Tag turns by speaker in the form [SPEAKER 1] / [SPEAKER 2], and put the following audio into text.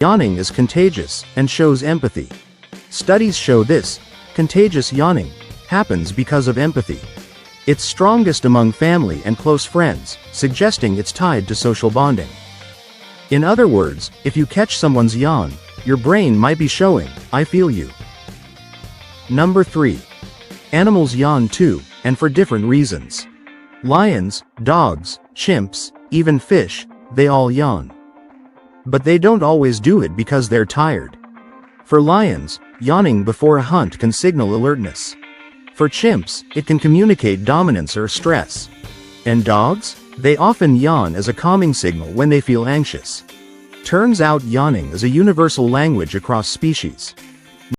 [SPEAKER 1] Yawning is contagious and shows empathy. Studies show this. Contagious yawning happens because of empathy. It's strongest among family and close friends, suggesting it's tied to social bonding. In other words, if you catch someone's yawn, your brain might be showing, "I feel you." Number 3. Animals yawn too, and for different reasons. Lions, dogs, chimps, even fish, they all yawn. But they don't always do it because they're tired. For lions, yawning before a hunt can signal alertness. For chimps, it can communicate dominance or stress. And dogs? They often yawn as a calming signal when they feel anxious. Turns out yawning is a universal language across species.